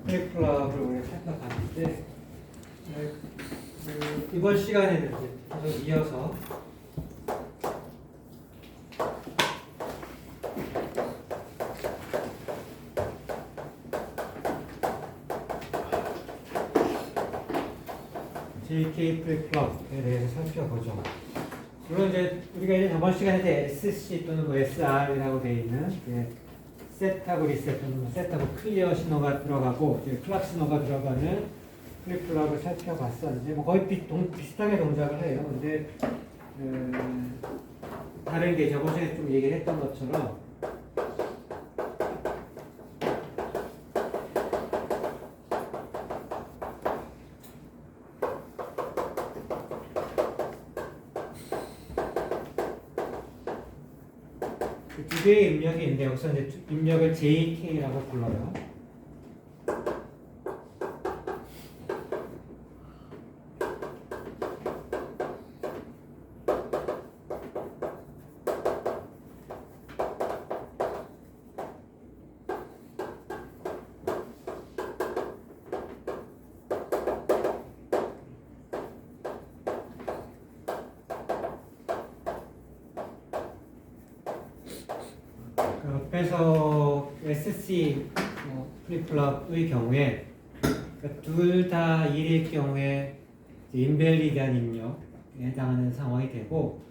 플립플랍을 우리가 살펴봤는데 이번 시간에는 이제 계속 이어서 JK 플립플랍에 대해서 살펴보죠. 물론 이제 우리가 이제 저번 시간에 이제 SC 또는 뭐 SR이라고 되어 있는 셋하고 리셋 또는 셋하고 클리어 신호가 들어가고 이제 클락 신호가 들어가는 플립플랍을 살펴봤었는데 뭐 거의 비슷하게 동작을 해요. 근데 다른 게 저번 시간에 좀 얘기를 했던 것처럼 두 개의 입력이 있는데 여기서 이제 입력을 JK라고 불러요. 그래서 SC 플립플랍의 경우에 둘 다 1일 경우에 인밸리드한 입력에 해당하는 상황이 되고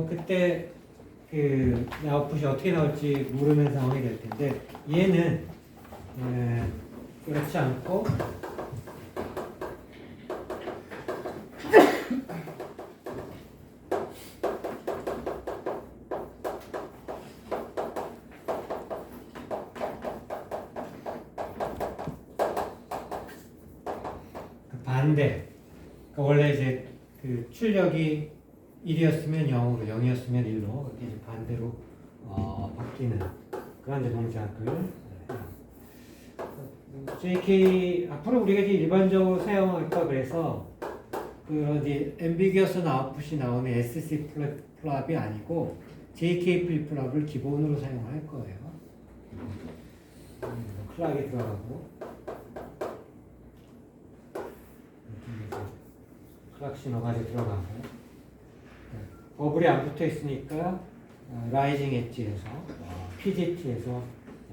그때 그 아웃풋이 어떻게 나올지 모르는 상황이 될 텐데 얘는 그렇지 않고 반대. 그러니까 원래 이제 그 출력이 1이었으면 0으로, 0이었으면 1로 이렇게 이제 반대로 바뀌는 그런 이제 동작을 JK 앞으로 우리가 이제 일반적으로 사용할까 그래서 그런 이제 앰비기어스한 아웃풋이 나오는 SC 플립플랍이 아니고 JK 플립플랍을 기본으로 사용할 거예요. 클락이 들어가고. 클락 신호가 이제 들어가고 버블이 안 붙어 있으니까 라이징 엣지에서 PGT에서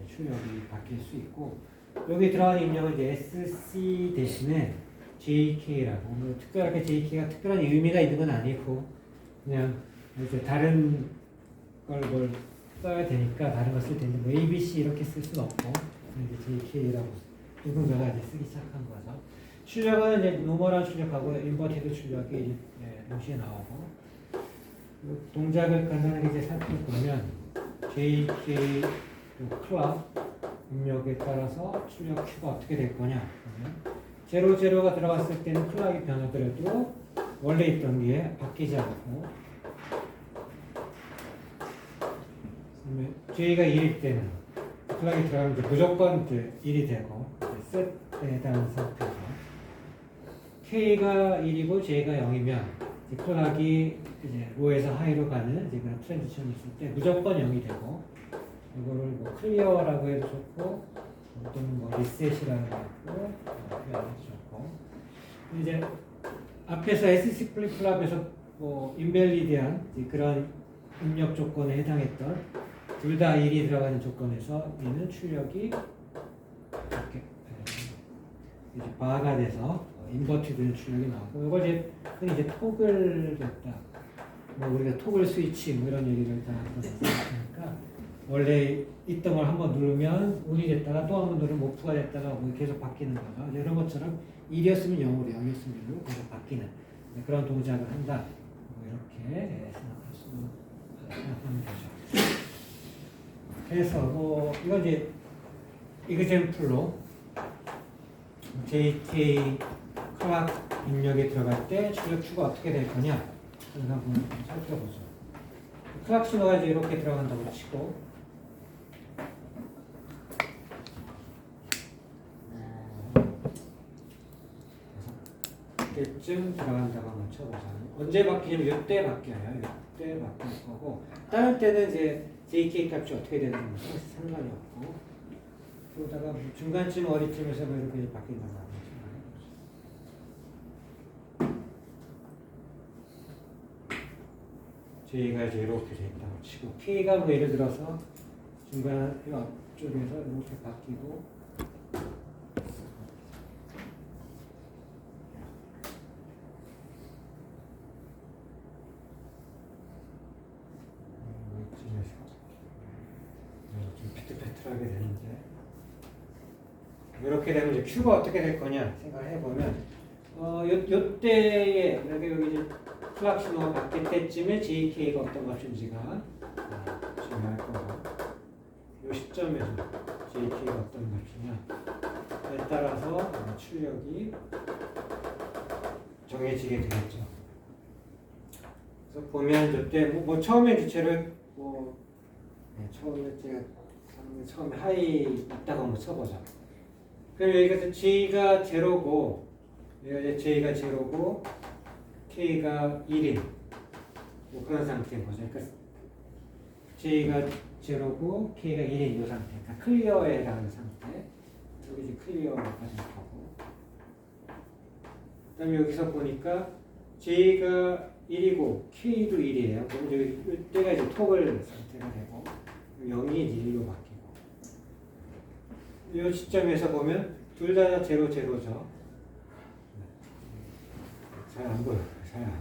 출력이 바뀔 수 있고 여기 들어가는 입력은 이제 SC 대신에 JK라고 특별하게 JK가 특별한 의미가 있는 건 아니고 그냥 이제 다른 걸 뭘 써야 되니까 다른 걸 쓸 텐데 뭐 ABC 이렇게 쓸 수는 없고 이제 JK라고 이건 내가 이제 쓰기 시작한 거죠. 출력은 이제 노멀한 출력하고 인버티드 출력이 동시에 나오고 동작을 간단하게 이제 살펴보면 JK 클락 입력에 따라서 출력 Q가 어떻게 될 거냐 그러면 00가 들어갔을 때는 클락이 변하더라도 원래 있던 게 바뀌지 않고 그다음에 J가 1일 때는 클락이 들어가면 이제 무조건 이제 1이 되고 셋에 해당하는 상태죠. K가 1이고 J가 0이면 클락이 이제 로에서 하이로 가는 이제 그런 트랜지션이 있을 때 무조건 0이 되고 이거를 뭐 클리어라고 해도 좋고 또는 뭐 리셋이라고 해도 좋고 이제 앞에서 SC 플립플랍에서 뭐 인밸리드한 그런 입력 조건에 해당했던 둘 다 1이 들어가는 조건에서 얘는 출력이 이렇게 이제 바가 돼서 인버티드 출력이 나오고 이걸 이제 토글 됐다. 뭐 우리가 토글 스위치 뭐 이런 얘기를 다 하니까 원래 있던 걸 한번 누르면 온이 됐다가 또 한 번 누르면 오프가 됐다가 뭐 계속 바뀌는 거죠. 이런 것처럼 1이었으면 0으로 0이었으면 1로 계속 바뀌는 그런 동작을 한다. 뭐 이렇게 생각하면 되죠. 그래서 뭐 이건 이제 이그젬플로 JK 클락 입력에 들어갈 때 출력 Q가 어떻게 될 거냐 그래서 한번 살펴보죠. 클락 신호가 이제 이렇게 들어간다고 치고 이때쯤 들어간다고 한번 쳐보자. 언제 바뀌냐면 이때 바뀌어요. 이때 바뀔 거고 다른 때는 이제 JK 값이 어떻게 되는지 상관이 없고 그러다가 뭐 중간쯤 어디쯤에서 뭐 이렇게 바뀐다고 하죠. J가 이제 이렇게 돼 있다고 치고 K가 뭐 예를 들어서 중간 이 앞쪽에서 이렇게 바뀌고 이쯤에서 좀 패틀패틀하게 되는데 이렇게 되면 이제 Q가 어떻게 될 거냐 생각을 해보면 요때에 여기 이제 클락 신호가 바뀔 때쯤에 JK가 어떤 값인지가 중요할 거고 이 시점에서 JK가 어떤 값이냐에 따라서 출력이 정해지게 되겠죠. 그래서 보면 이때 뭐 처음에 주체를 처음에 제가 처음에 하이 있다고 한번 쳐보자. 그럼 여기가 J가 제로고 여기가 이제 J가 제로고 K가 1인 뭐 그런 상태인 거죠. 그러니까 J가 제로고 K가 1인 이 상태. 그러니까 클리어에 해당하는 상태. 여기 이제 클리어가 될 거고. 그다음에 여기서 보니까 J가 1이고 K도 1이에요. 그럼 여기 이때가 이제 토글 상태가 되고 0이 1로 바뀌고. 이 시점에서 보면 둘 다 제로 제로죠. 잘 안 보여요. 잘 안.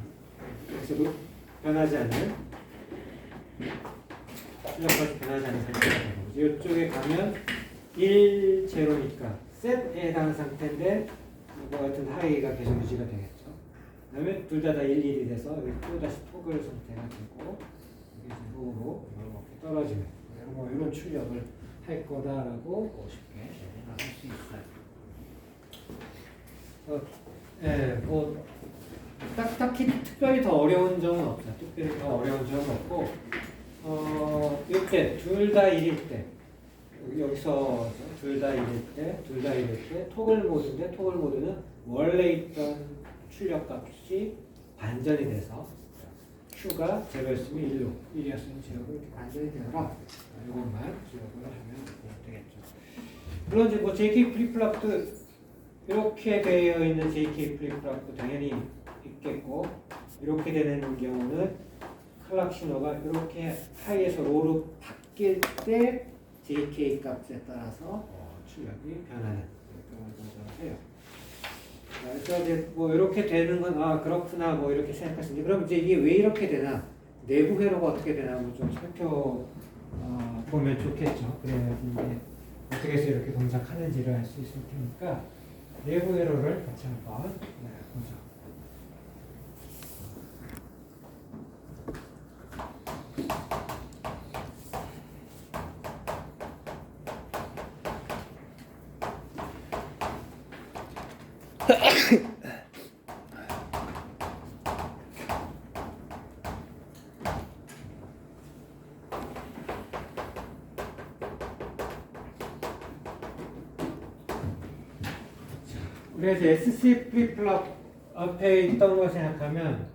그래서 변하지 않는 출력까지 변하지 않는 상태가 되고 이쪽에 가면 1 제로니까 셋에 해당하는 상태인데 뭐 같은 하이가 계속 유지가 되겠죠. 그 다음에 둘 다 1, 1이 돼서 또 다시 토글 상태가 되고 이게 로로 이렇게 떨어지는 뭐 이런 출력을 할 거다라고 쉽게 할 수 있어요. 뭐 딱히 특별히 더 어려운 점은 없어요. 특별히 더 어려운 점은 없고 이때 둘 다 1일 때 여기서 둘 다 1일 때 토글 모드인데 토글 모드는 원래 있던 출력 값이 반전이 돼서 Q가 제로였으면 1로 1이었으면 제로로 이렇게 반전이 되더라. 이것만 기억을 하면 되겠죠. 물론 이제 뭐 JK 플립플랍도 이렇게 되어 있는 JK 플립플랍도 당연히 있겠고 이렇게 되는 경우는 클락 신호가 이렇게 하이에서 로로 바뀔 때 JK 값에 따라서 출력이 변하는 그런 거죠 해요. 그러니까 이제 뭐 이렇게 되는 건 그렇구나 뭐 이렇게 생각하시는데 그럼 이제 이게 왜 이렇게 되나 내부 회로가 어떻게 되나 뭐 좀 살펴보면 좋겠죠. 그래야지 이제 어떻게 해서 이렇게 동작하는지를 알 수 있을 테니까 내부 회로를 같이 한번 보죠. 그래서 SC 플립플랍 앞에 있던 거 생각하면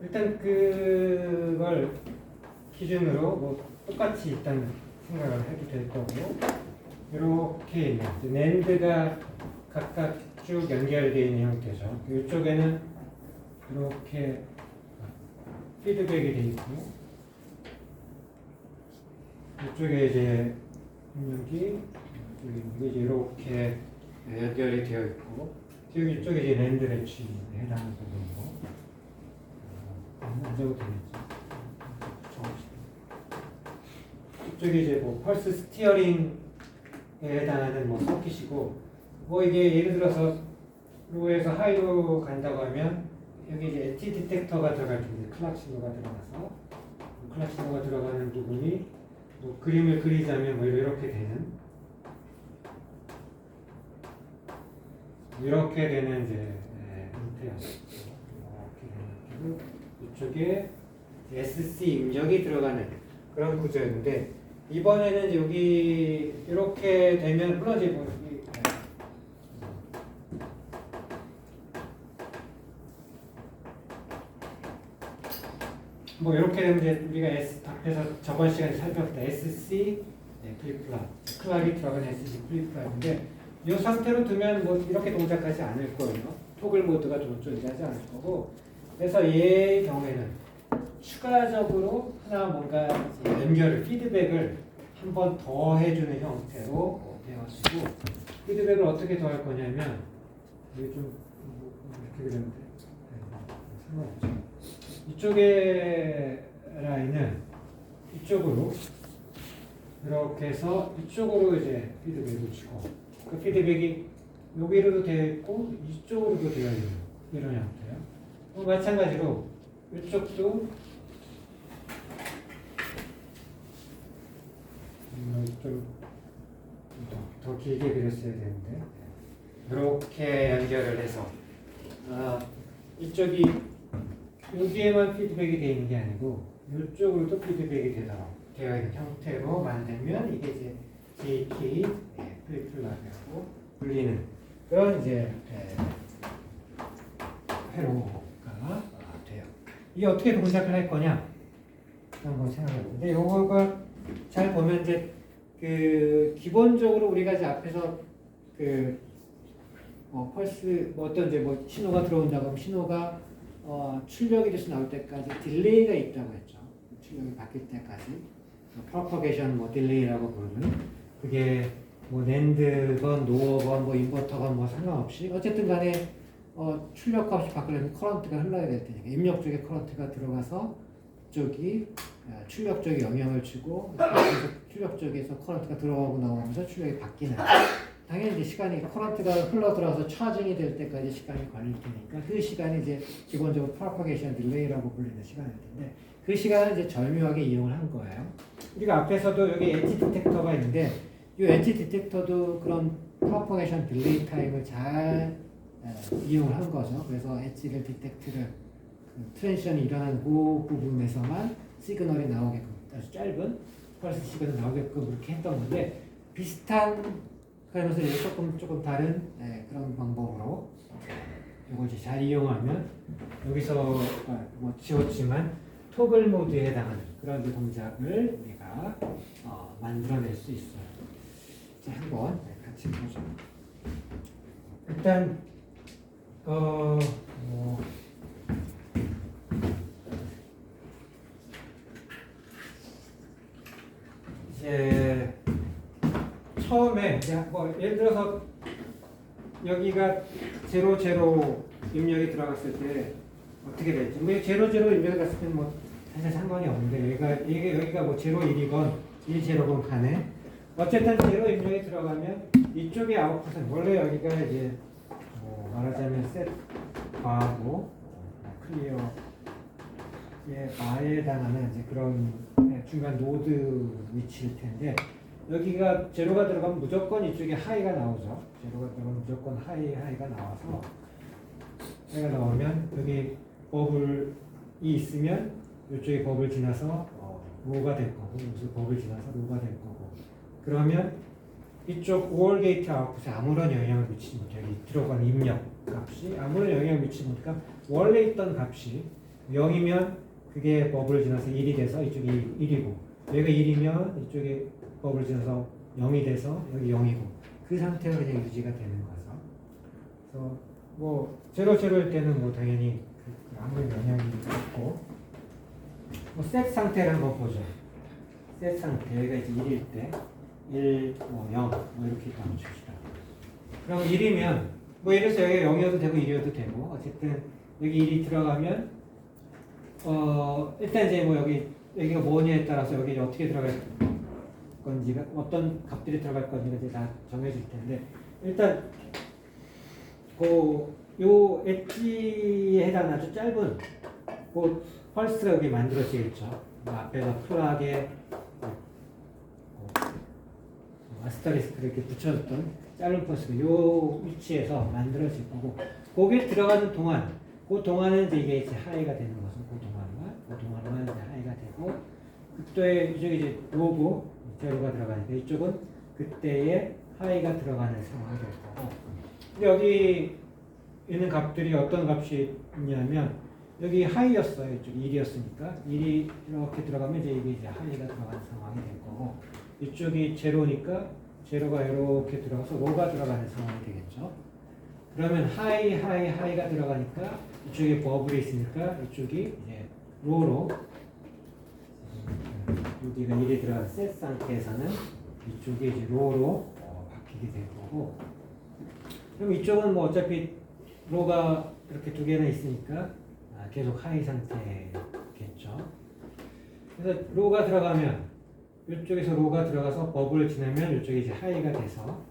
일단 그걸 기준으로 뭐 똑같이 일단 생각을 해도 될 거고 이렇게 있는 낸드가 각각 쭉 연결되어 있는 형태죠. 이쪽에는 이렇게 피드백이 되어 있고 이쪽에 이제 입력이 이제 이렇게 연결이 되어 있고 지금 이쪽에 이제 랜드 배치에 해당하는 부분이고 안 적어도 되겠죠. 이쪽에 이제 뭐 펄스 스티어링에 해당하는 뭐 서킷이고 뭐 이게 예를 들어서 로에서 하이로 간다고 하면 여기 이제 에티 디텍터가 들어갈 텐데 클락 신호가 들어가서 클락 신호가 들어가는 부분이 뭐 그림을 그리자면 뭐 이렇게 되는 이렇게 되는 이제 형태였어요. 이렇게 되는 이쪽에 SC 입력이 들어가는 그런 구조였는데 이번에는 여기 이렇게 되면 물론 이제 뭐 이렇게 되면 이제 우리가 앞에서 저번 시간에 살펴봤다 SC 플립플랍. 클락이 들어간 SG 플립플랍인데 이 상태로 두면 뭐 이렇게 동작하지 않을 거예요. 토글 모드가 존재하지 않을 거고. 그래서 얘의 경우에는 추가적으로 하나 뭔가 이제 연결을 피드백을 한 번 더 해주는 형태로 되어지고 피드백을 어떻게 더 할 거냐면 여기 좀 이렇게 그렸는데 상관없죠. 이쪽에 라인은 이쪽으로 이렇게 해서 이쪽으로 이제 피드백을 주고 그 피드백이 여기로도 되어 있고 이쪽으로도 되어 있는 이런 형태예요. 마찬가지로 이쪽도 더 길게 그렸어야 되는데 이렇게 연결을 해서 이쪽이 여기에만 피드백이 되어 있는 게 아니고 이쪽으로도 피드백이 되어 있는 형태로 만들면 이게 이제 JK 플립플랍이라고 불리는 그런 이제 회로가 돼요. 이게 어떻게 동작을 할 거냐 한번 생각해 보는데 요거가 잘 보면 이제 그 기본적으로 우리가 이제 앞에서 그 펄스 어떤 이제 뭐 신호가 들어온다고 하면 신호가 출력이 돼서 나올 때까지 딜레이가 있다고 했죠. 출력이 바뀔 때까지 프로퍼게이션 뭐 딜레이라고 부르는 그게 뭐 낸드건 노어건 뭐 인버터건 뭐 상관없이 어쨌든 간에 출력값이 바뀌려면 커런트가 흘러야 될 테니까 입력 쪽에 커런트가 들어가서 쪽이 출력 쪽에 영향을 주고 출력 쪽에서 커런트가 들어가고 나오면서 출력이 바뀌는 당연히 이제 시간이 커런트가 흘러 들어와서 차징이 될 때까지 시간이 걸릴 테니까 그 시간이 이제 기본적으로 프로퍼게이션 딜레이라고 불리는 시간일 텐데 그 시간을 이제 절묘하게 이용을 한 거예요. 우리가 앞에서도 여기 엣지 디텍터가 있는데 이 엣지 디텍터도 그런 프로퍼게이션 딜레이 타임을 잘 이용을 한 거죠. 그래서 엣지를 디텍트를 트랜지션이 일어나는 그 부분에서만 시그널이 나오게끔 아주 짧은 펄스 시그널이 나오게끔 그렇게 했던 건데 비슷한 그러면서 이제 조금 다른 그런 방법으로 이걸 이제 잘 이용하면 여기서 뭐 지웠지만 토글 모드에 해당하는 그런 동작을 우리가 만들어낼 수 있어요. 자, 한번 같이 보죠. 일단 이제 처음에 뭐 예를 들어서 여기가 00 입력이 들어갔을 때 어떻게 될지 뭐 00 입력이 들어갔을 때는 뭐 사실 상관이 없는데 여기가 뭐 01이건 10건 간에 어쨌든 0 입력이 들어가면 이쪽의 아웃풋은 원래 여기가 이제 뭐 말하자면 셋 바하고 클리어의 바에 해당하는 이제 그런 중간 노드 위치일 텐데 여기가 제로가 들어가면 무조건 이쪽에 하이가 나오죠. 제로가 들어가면 무조건 하이가 나와서 하이가 나오면 여기 버블이 있으면 이쪽에 버블 지나서 로가 될 거고 여기서 버블 지나서 로가 될 거고 그러면 이쪽 5월 게이트 아웃풋에 아무런 영향을 미치지 못해요. 여기 들어간 입력 값이 아무런 영향을 미치지 못하니까 원래 있던 값이 0이면 그게 버블을 지나서 1이 돼서 이쪽이 1이고 여기가 1이면 이쪽에 버블을 지나서 0이 돼서 여기 0이고 그 상태로 그냥 유지가 되는 거죠. 그래서 뭐 00일 때는 뭐 당연히 아무런 영향이 없고 뭐 셋 상태를 한번 보죠. 셋 상태 여기가 이제 1일 때 1, 뭐 0, 뭐 이렇게 있다고 칩시다. 그럼 1이면 뭐 예를 들어서 여기가 0이어도 되고 1이어도 되고 어쨌든 여기 1이 들어가면 일단 이제 뭐 여기가 뭐냐에 따라서 여기 어떻게 들어갈 건지가 어떤 값들이 들어갈 건지가 이제 다 정해질 텐데 일단 요 엣지에 해당하는 아주 짧은 그 펄스가 여기 만들어지겠죠. 앞에서 플락에 아스터리스크를 이렇게 붙여줬던 짧은 펄스가 요 위치에서 만들어질 거고 거기에 들어가는 동안 그 동안은 이제 하이가 되는 거죠. 그 동안만 이제 하이가 되고 그때 이쪽에 이제 로고 제로가 들어가니까 이쪽은 그때의 하이가 들어가는 상황이 될 거고 근데 여기 있는 값들이 어떤 값이 있냐면 여기 하이였어요. 이쪽이 1이었으니까 1이 이렇게 들어가면 이제 이게 이제 하이가 들어가는 상황이 될 거고 이쪽이 제로니까 제로가 이렇게 들어가서 로가 들어가는 상황이 되겠죠. 그러면 하이가 들어가니까 이쪽에 버블이 있으니까 이쪽이 이제 로로 여기가 1이 들어간 셋 상태에서는 이쪽이 이제 로로 바뀌게 될 거고, 그럼 이쪽은 뭐 어차피 로가 이렇게 두 개나 있으니까 계속 하이 상태겠죠. 그래서 로가 들어가면 이쪽에서 로가 들어가서 버블을 지나면 이쪽이 이제 하이가 돼서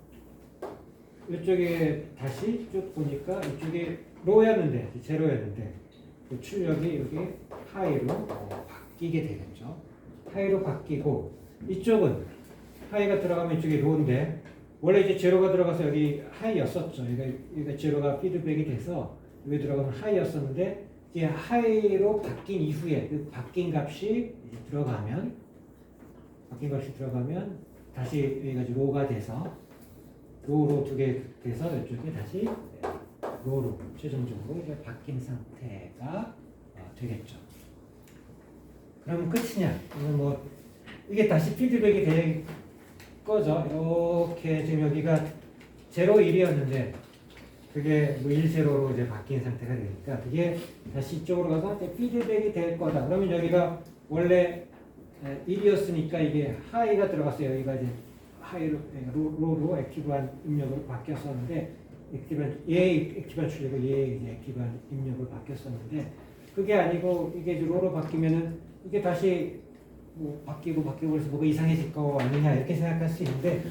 이쪽에 다시 쭉 보니까 이쪽이 로였는데 제로였는데 그 출력이 여기 하이로 바뀌게 되겠죠. 하이로 바뀌고 이쪽은 하이가 들어가면 이쪽이 로인데 원래 이제 제로가 들어가서 여기 하이였었죠. 여기가 제로가 피드백이 돼서 여기 들어가면 하이였었는데 이제 하이로 바뀐 이후에 그 바뀐 값이 이제 들어가면 다시 여기가 이제 로가 돼서 로로 두 개 돼서 이쪽에 다시 로로 최종적으로 이제 바뀐 상태가 되겠죠. 그러면 끝이냐? 이건 뭐 이게 다시 피드백이 될 거죠. 이렇게 지금 여기가 0, 1이었는데 그게 뭐 1, 0로 이제 바뀐 상태가 되니까 그게 다시 이쪽으로 가서 이제 피드백이 될 거다. 그러면 여기가 원래 1이었으니까 이게 하이가 들어갔어요. 여기가 이제 하이로 로로 액티브한 입력으로 바뀌었었는데 액티브한 출력으로 이제 액티브한 입력으로 바뀌었었는데 그게 아니고 이게 이제 로로 바뀌면은 이게 다시 뭐 바뀌고 그래서 뭐가 이상해질 거 아니냐 이렇게 생각할 수 있는데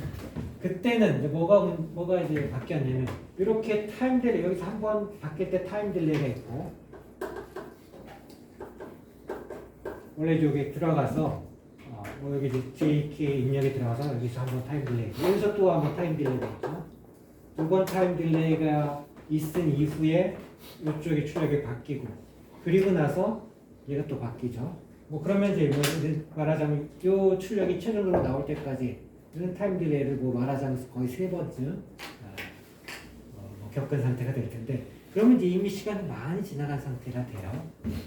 그때는 이제 뭐가 이제 바뀌었냐면 이렇게 타임 딜레이 여기서 한번 바뀔 때 타임 딜레이가 있고 원래 여기 들어가서 뭐 여기 이제 JK 입력에 들어가서 여기서 한번 타임 딜레이 여기서 또 한번 타임 딜레이가 있죠. 두 번 타임 딜레이가 있은 이후에 이쪽이 출력이 바뀌고 그리고 나서 얘가 또 바뀌죠. 뭐 그러면 이제 말하자면 이 출력이 최종적으로 나올 때까지 이런 타임 딜레이를 뭐 말하자면 거의 3번쯤 뭐 겪은 상태가 될 텐데 그러면 이제 이미 시간이 많이 지나간 상태가 돼요.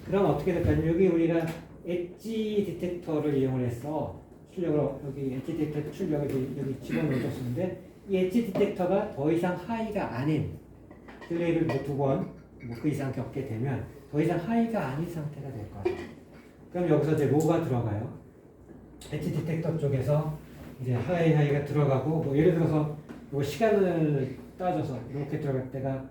그럼 어떻게 될까요? 여기 우리가 엣지 디텍터를 이용을 해서 출력을 여기 엣지 디텍터 출력을 여기 집어넣었었는데 이 엣지 디텍터가 더 이상 하이가 아닌 딜레이를 뭐 2번 뭐 그 이상 겪게 되면 더 이상 하이가 아닌 상태가 될 거예요. 그럼 여기서 이제 로가 들어가요. 엣지 디텍터 쪽에서 이제 하이가 들어가고 뭐 예를 들어서 뭐 시간을 따져서 이렇게 들어갈 때가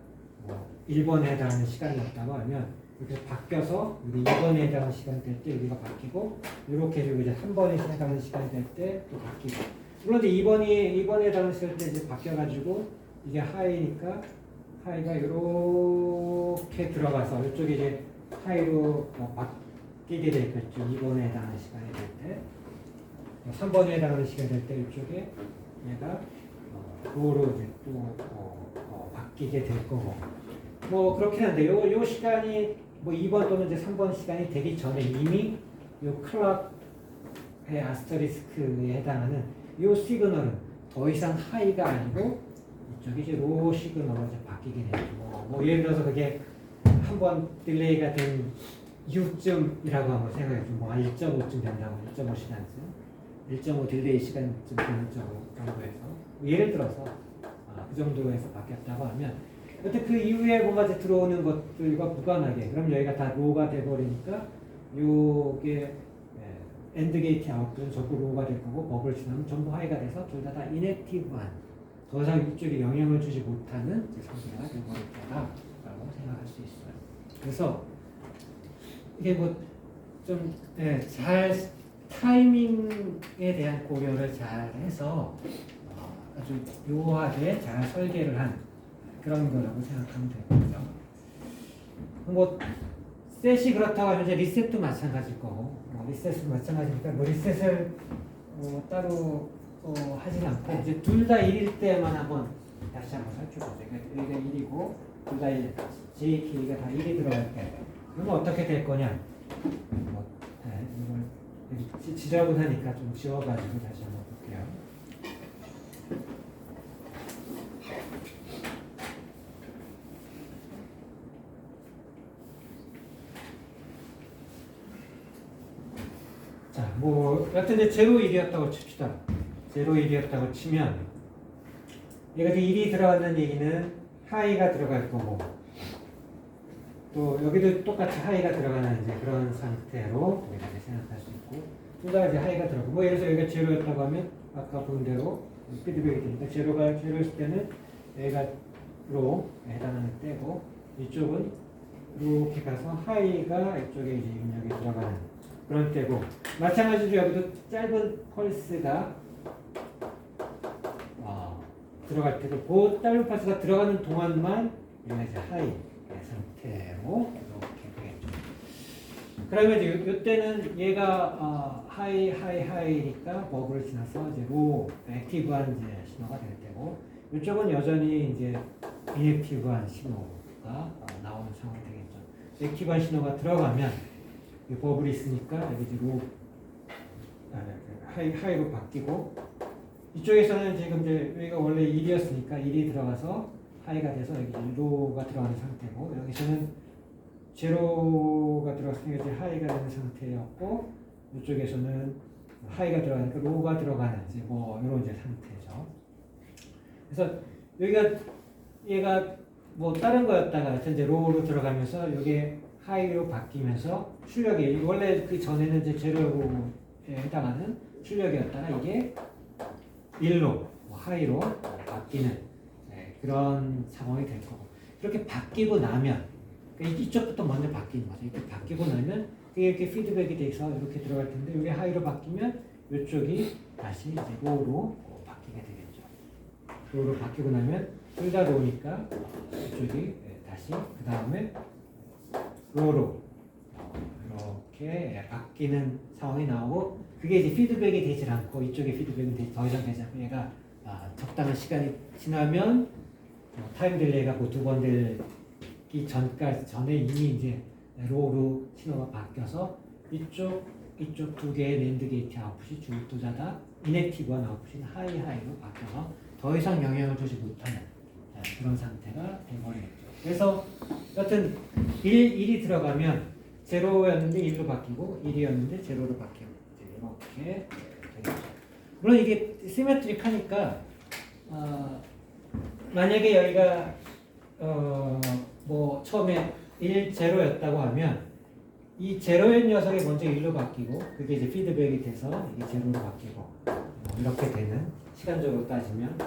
뭐 1번에 해당하는 시간이었다고 하면 이렇게 바뀌어서 우리 2번에 해당하는 시간이 될 때 여기가 바뀌고 이렇게 해서 이제 3번에 해당하는 시간이 될 때 또 바뀌고 물론 이제 2번에 해당하는 시간 때 이제 바뀌어가지고 이게 하이니까 하이가 이렇게 들어가서 이쪽에 이제 하이로 바뀌게 되겠죠. 2번에 해당하는 시간이 될 때 3번에 해당하는 시간이 될 때 이쪽에 얘가 로로 이제 또 바뀌게 될 거고 뭐 그렇긴 한데 요 시간이 뭐 2번 또는 이제 3번 시간이 되기 전에 이미 요 클락의 아스터리스크에 해당하는 요 시그널은 더 이상 하이가 아니고 이쪽이 이제 로 시그널로 이제 바뀌게 되죠. 뭐 예를 들어서 그게 한번 딜레이가 된 이후쯤이라고 한번 생각해 보면 뭐 1.5쯤 된다고 1.5 시간쯤 1.5 딜레이 시간쯤 되는 정도에서 예를 들어서 그 정도에서 바뀌었다고 하면 여튼 그 이후에 뭔가 이제 들어오는 것들과 무관하게 그럼 여기가 다 로가 돼버리니까 요게 엔드 게이트 아웃은 전부 로가 될 거고 버블 지나면 전부 하이가 돼서 둘 다 인액티브한 더 이상 이쪽에 영향을 주지 못하는 상태가 되어버릴 거다라고 생각할 수 있어요. 그래서 이게 뭐 좀 잘 타이밍에 대한 고려를 잘 해서 아주 묘하게 잘 설계를 한 그런 거라고 생각하면 되거든요. 뭐 셋이 그렇다고 하면 이제 리셋도 마찬가지일 거고 리셋은 마찬가지니까 뭐 리셋을 따로 하진 않고 이제 둘 다 1일 때만 한번 다시 한번 살펴보죠. 그러니까 여기가 1이고 둘 다 JK가 다 1이 들어갈 때 그러면 어떻게 될 거냐? 이걸 지저분하니까 좀 지워가지고 다시 한번 볼게요. 자, 뭐 여튼 이제 0, 1이었다고 칩시다. 0, 1이었다고 치면 얘가 1이 들어가는 얘기는 하이가 들어갈 거고 또 여기도 똑같이 하이가 들어가는 이제 그런 상태로 이렇게 생각할 수 있고 둘 다 이제 하이가 들어가고 뭐 예를 들어서 여기가 제로였다고 하면 아까 본 대로 피드백이 되니까 제로였을 때는 얘가 로 해당하는 때고 이쪽은 이렇게 가서 하이가 이쪽에 이제 입력이 들어가는 그런 때고 마찬가지로 여기도 짧은 펄스가 들어갈 때도 그 짧은 펄스가 들어가는 동안만 얘가 이제 하이 상태로 이렇게 되겠죠. 그러면 이제 이때는 얘가 하이니까 버블을 지나서 이제 로 액티브한 이제 신호가 될 때고 이쪽은 여전히 이제 인액티브한 신호가 나오는 상황이 되겠죠. 액티브한 신호가 들어가면 이 버블이 있으니까 여기 이제 로 하이로 바뀌고 이쪽에서는 지금 이제 여기가 원래 1이었으니까 1이 들어가서 하이가 돼서 여기 로가 들어가는 상태고 여기서는 제로가 들어갔으니까 이제 하이가 되는 상태였고 이쪽에서는 하이가 들어가니까 로가 들어가는 이제 뭐 이런 이제 상태죠. 그래서 여기가 얘가 뭐 다른 거였다가 이제 로로 들어가면서 이게 하이로 바뀌면서 출력이 원래 그 전에는 이제 제로에 해당하는 출력이었다가 이게 1로 하이로 바뀌는 그런 상황이 될 거고 이렇게 바뀌고 나면 그러니까 이쪽부터 먼저 바뀌는 거죠. 이렇게 바뀌고 나면 그게 이렇게 피드백이 돼서 이렇게 들어갈 텐데 이게 하이로 바뀌면 이쪽이 다시 이제 로로 바뀌게 되겠죠. 로로 바뀌고 나면 둘 다 로니까 이쪽이 다시 그 다음에 로로 이렇게 바뀌는 상황이 나오고 그게 이제 피드백이 되질 않고 이쪽에 피드백은 더 이상 되지 않고 얘가 적당한 시간이 지나면 타임 딜레이가 그 두 번 되기 전에 이미 이제 로로 신호가 바뀌어서 이쪽 두 개의 랜드 게이트 아웃풋이 중립도자 다 인액티브한 아웃풋인 하이로 바뀌어서 더 이상 영향을 주지 못하는 그런 상태가 되어버리겠죠. 그래서 여튼 1이 들어가면 제로였는데 1로 바뀌고 1이었는데 제로로 바뀌고 이렇게 되겠죠. 물론 이게 시메트릭하니까 만약에 여기가 뭐 처음에 1, 제로였다고 하면 이 제로의 녀석이 먼저 1로 바뀌고 그게 이제 피드백이 돼서 이게 제로로 바뀌고 이렇게 되는 시간적으로 따지면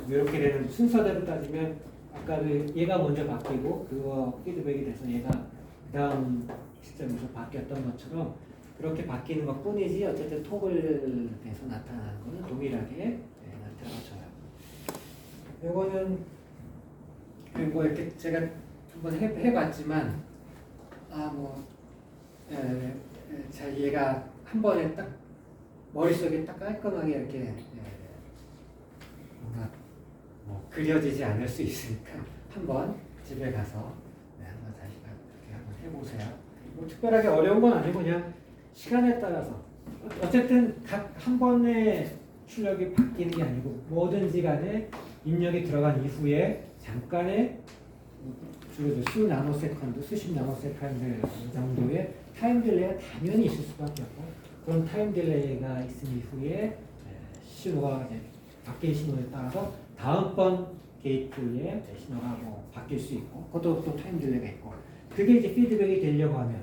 이렇게 되는 순서대로 따지면 아까 얘가 먼저 바뀌고 그거 피드백이 돼서 얘가 그 다음 시점에서 바뀌었던 것처럼 그렇게 바뀌는 것 뿐이지 어쨌든 토글에서 나타나는 것은 동일하게 나타나져요. 이거는 뭐 이렇게 제가 한번 해봤지만 잘 얘가 한 번에 딱 머릿속에 딱 깔끔하게 이렇게 뭔가 뭐 그려지지 않을 수 있으니까 한번 집에 가서 한번 다시 그렇게 한번 해보세요. 뭐 특별하게 어려운 건 아니고 그냥 시간에 따라서 어쨌든 각 한 번의 출력이 바뀌는 게 아니고 뭐든지 간에 입력이 들어간 이후에 잠깐의 주로 수 나노세컨드, 수십 나노세컨드 정도의 타임 딜레이가 당연히 있을 수밖에 없고 그런 타임 딜레이가 있은 이후에 신호가 이제 바뀐 신호에 따라서 다음번 게이트의 신호가 뭐 바뀔 수 있고 그것도 또 타임 딜레이가 있고 그게 이제 피드백이 되려고 하면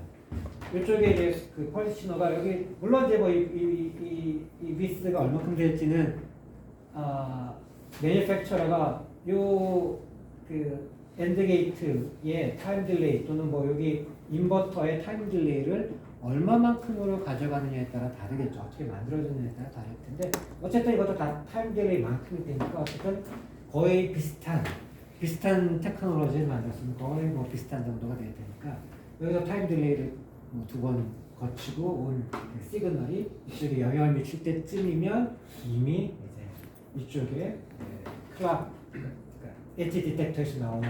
이쪽에 이제 그 펄스 신호가 여기 물론 이제 뭐 이 위스가 얼마큼 될지는 매니팩처러가 요 그 엔드 게이트의 타임 딜레이 또는 뭐 여기 인버터의 타임 딜레이를 얼마만큼으로 가져가느냐에 따라 다르겠죠. 어떻게 만들어지느냐에 따라 다를 텐데 어쨌든 이것도 다 타임 딜레이만큼이 되니까 어쨌든 거의 비슷한 테크놀로지를 만들었으면 거의 뭐 비슷한 정도가 돼야 되니까 여기서 타임 딜레이를 뭐 두 번 거치고 온 그 시그널이 이쪽에 영향을 미칠 때쯤이면 이미 이제 이쪽에 클락 엣지 디텍터에서 나오는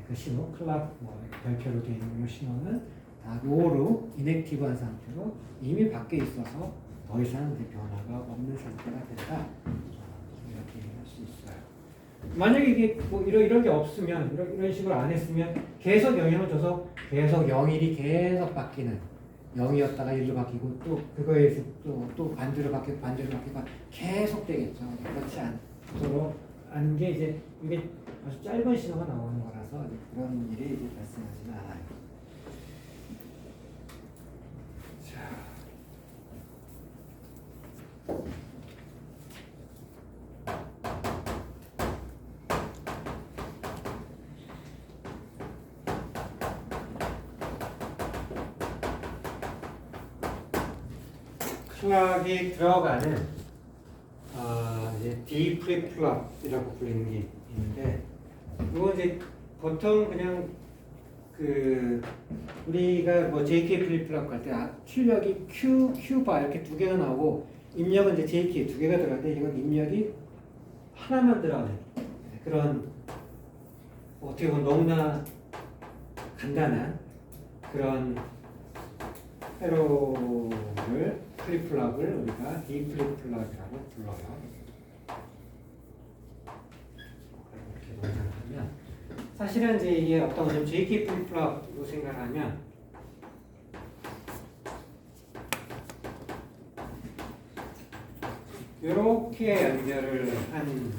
그 신호, 클락 뭐 별표로 되어 있는 이 신호는 다 로로 인액티브한 상태로 이미 밖에 있어서 더 이상 이제 변화가 없는 상태가 된다. 이렇게 할 수 있어요. 만약에 이게 뭐 이런 게 없으면 이런 식으로 안 했으면 계속 영향을 줘서 계속 0일이 계속 바뀌는 0이었다가 1로 바뀌고 또 그거에서 또 반대로 바뀌고 계속 되겠죠. 그렇지 않도록 하는 게 이제 이게 아주 짧은 신호가 나오는 거라서 그런 일이 이제 발생하지는 않아요. 자. 클락이 들어가는 이제 D 플립플롭이라고 불리는 게 있는데 이건 이제 보통 그냥 그 우리가 뭐 JK 플립플롭 할 때 출력이 Q 바 이렇게 두 개가 나오고 입력은 이제 JK 두 개가 들어갈 때 이건 입력이 하나만 들어가는 그런 어떻게 보면 너무나 간단한 그런 회로를 플립플롭을 우리가 D 플립플롭이라고 불러요. 이렇게 동작을 하면 사실은 이제 이게 어떤 좀 JK 플립플롭으로 생각하면 이렇게 연결을 한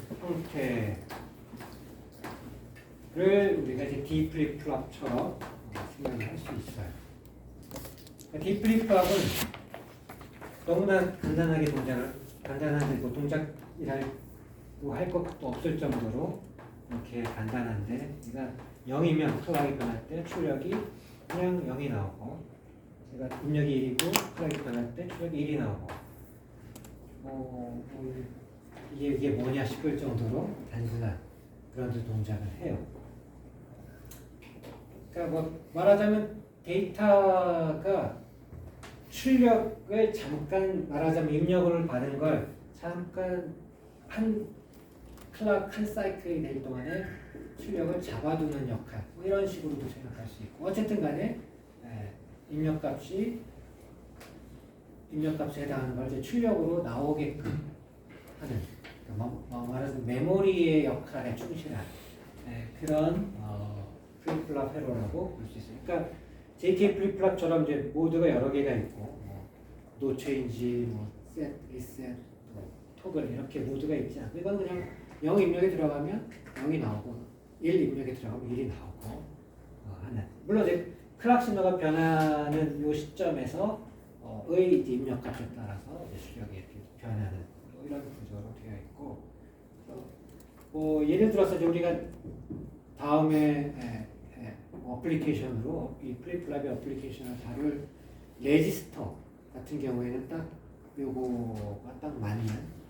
형태를 우리가 이제 D 플립플롭처럼 생각을 할 수 있어요. D 플립플롭은 너무나 간단한데 뭐 동작이라고 할 것도 없을 정도로 이렇게 간단한데, 제가 0이면 클락이 변할 때 출력이 그냥 0이 나오고, 제가 입력이 1이고 클락이 변할 때 출력이 1이 나오고, 이게 뭐냐 싶을 정도로 단순한 그런 동작을 해요. 그러니까 뭐 말하자면 데이터가 출력을 잠깐 말하자면 입력을 받은 걸 잠깐 한 클락 한 사이클이 될 동안에 출력을 잡아두는 역할, 뭐 이런 식으로도 생각할 수 있고, 어쨌든 간에 입력값에 해당하는 걸 이제 출력으로 나오게끔 하는, 그러니까 말하자면 메모리의 역할에 충실한 그런 플립플롭 회로라고 볼 수 있어요. 그러니까 JK 플립플롭처럼 이제 모드가 여러 개가 있고, 노 체인지, 셋, 리셋, 토글 이렇게 모드가 있지 않고, 이건 그냥 0 입력에 들어가면 0이 나오고 1 입력에 들어가면 1이 나오고 하는. 물론 이제 클락 신호가 변하는 이 시점에서 의 입력값에 따라서 출력이 이렇게 변하는 이런 구조로 되어 있고, 뭐 예를 들어서 이제 우리가 다음에 어플리케이션으로 이 플립플롭의 어플리케이션을 다룰 레지스터 같은 경우에는 딱 요거가 딱 맞는,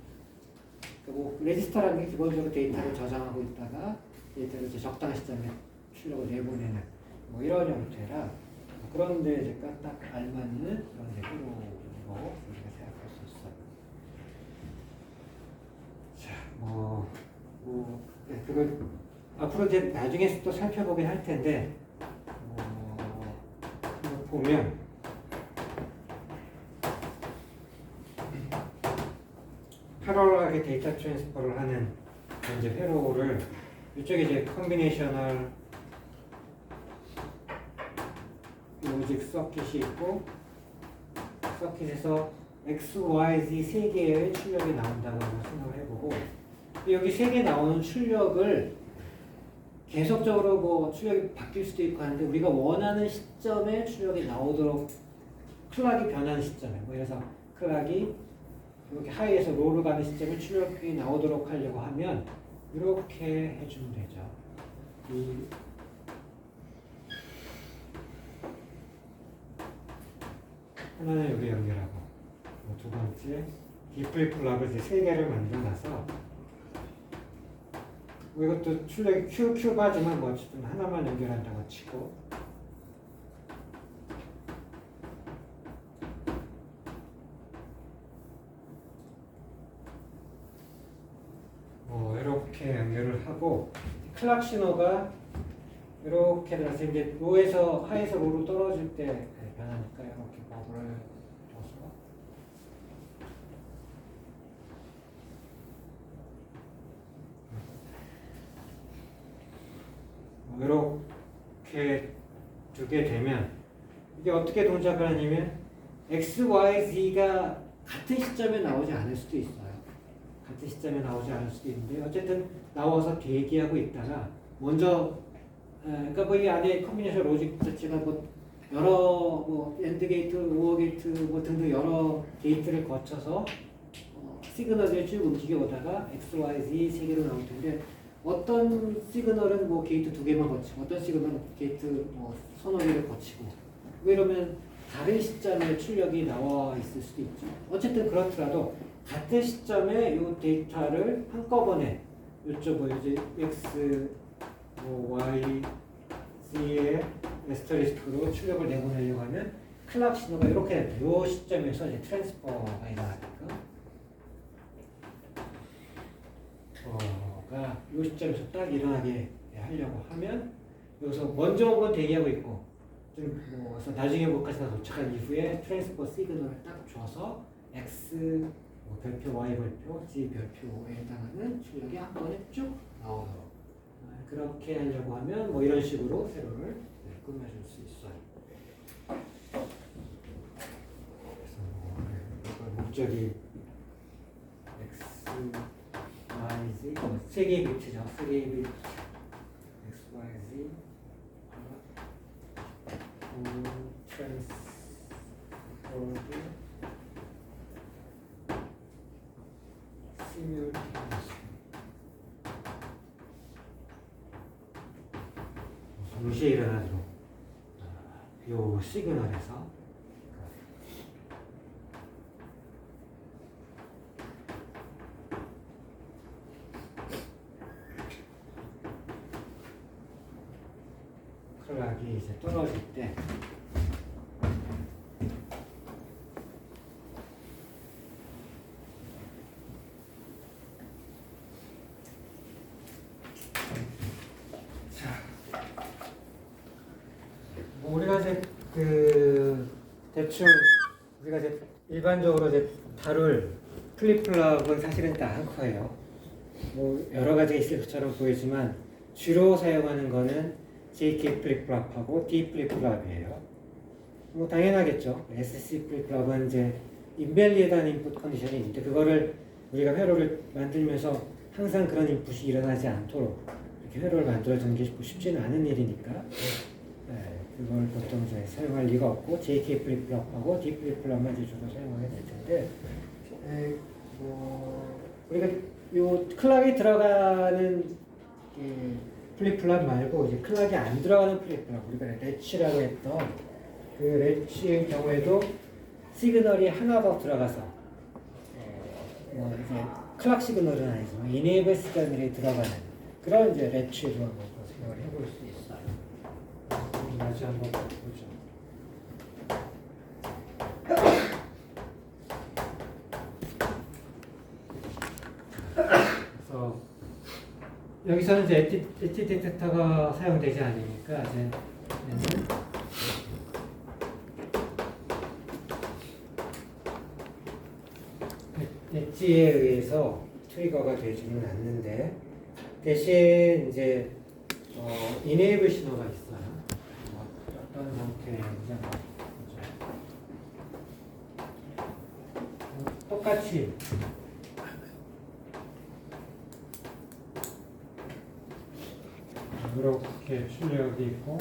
뭐 레지스터라는 게 기본적으로 데이터를 저장하고 있다가 데이터를 이제 적당한 시점에 출력을 내보내는 뭐 이런 형태라, 그런데 이제 딱 알맞는 그런 회로로 우리가 생각할 수 있어요. 자, 그걸 앞으로 이제 나중에 또 살펴보긴 할 텐데, 보면 패러럴하게 데이터 트랜스퍼를 하는 이제 회로를, 이쪽에 이제 컨비네이셔널 로직 서킷이 있고, 서킷에서 X, Y, Z 세 개의 출력이 나온다고 생각을 해보고, 여기 세 개 나오는 출력을 계속적으로 뭐 출력이 바뀔 수도 있고 하는데, 우리가 원하는 시점에 출력이 나오도록, 클락이 변하는 시점에, 뭐 그래서 클락이 이렇게 하이에서 로우로 가는 시점에 출력이 나오도록 하려고 하면 이렇게 해주면 되죠. 하나는 여기 연결하고, 두 번째 D 플립플롭을 이제 세 개를 만들어놔서, 뭐 이것도 출력이 QQ바지만 뭐 어쨌든 하나만 연결한다고 치고, 이렇게 연결을 하고, 클락 신호가 이렇게 들어서 이제 로에서 하에서 로로 떨어질 때 변하니까 이렇게 버블을 줘서 이렇게 두게 되면, 이게 어떻게 동작을 하냐면 x, y, z가 같은 시점에 나오지 않을 수도 있어요. 같은 시점에 나오지 않을 수도 있는데 어쨌든 나와서 대기하고 있다가 먼저 그러니까 뭐 이 안에 컨비네이션 로직 자체가 뭐 여러 뭐 엔드 게이트, 오어 게이트 뭐 등등 여러 게이트를 거쳐서 시그널을 쭉 움직여 오다가 x, y, z 세 개로 나올 텐데 어떤 시그널은 뭐 게이트 두 개만 거치고 어떤 시그널은 게이트 뭐 서너 개를 거치고 왜 이러면 다른 시점에 출력이 나와 있을 수도 있죠. 어쨌든 그렇더라도 같은 시점에 이 데이터를 한꺼번에 이쪽 뭐 이제 x, 뭐 y, z의 에스터리스크로 출력을 내보내려고 하면 클락 신호가 이렇게 됩니다. 이 시점에서 이제 트랜스퍼가 일어나니까 이 시점에서 딱 일어나게 하려고 하면 여기서 먼저 온 건 대기하고 있고 뭐 그래서 나중에 뭐까지 다 도착한 이후에 트랜스퍼 시그널을 딱 줘서 x 뭐 별표, y 별표, z 별표에 해당하는 출력이 한 번에 쭉 나오도록 그렇게 하려고 하면 뭐 이런 식으로 세로를 꾸며줄 수 있어요. 그래서 뭐 이걸 목적이 x, y, z 세 개의 비트죠. 세 개의 비트 x, y, z 트랜스포드 시뮬테이션 동시에 일어나도록 요 시그널에서 클락이 이제 떨어질 때 우리가 이제 대충 우리가 이제 일반적으로 이제 다룰 플립플랍은 사실은 다 한 거예요. 뭐 여러 가지가 있을 것처럼 보이지만 주로 사용하는 거는 JK 플립플랍하고 D 플립플랍이에요. 뭐 당연하겠죠. SC 플립플랍은 이제 인밸리드한 인풋 컨디션이 있는데 그거를 우리가 회로를 만들면서 항상 그런 인풋이 일어나지 않도록 이렇게 회로를 만들어주는 게 쉽지는 않은 일이니까. 그걸 보통 이제 사용할 리가 없고 JK 플립플랍하고 D 플립플랍만 이제 주로 사용하게 될 텐데 뭐 우리가 요 클락이 들어가는 플립플랍 말고 이제 클락이 안 들어가는 플립플랍 우리가 렛치라고 했던 그 렛치의 경우에도 시그널이 하나 더 들어가서 뭐 이제 클락 시그널은 아니지만 이네이블 시그널이 들어가는 그런 이제 렛치로 한번 생각을 해볼 수 있어요. 다시 한번 보죠. 그래서 여기서는 이제 엣지 디텍터가 사용되지 않으니까 이제 엣지에 의해서 트리거가 되지는 않는데 대신 이제 이네이블 신호가 있어요. 어떤 형태인지 똑같이 이렇게 출력이 있고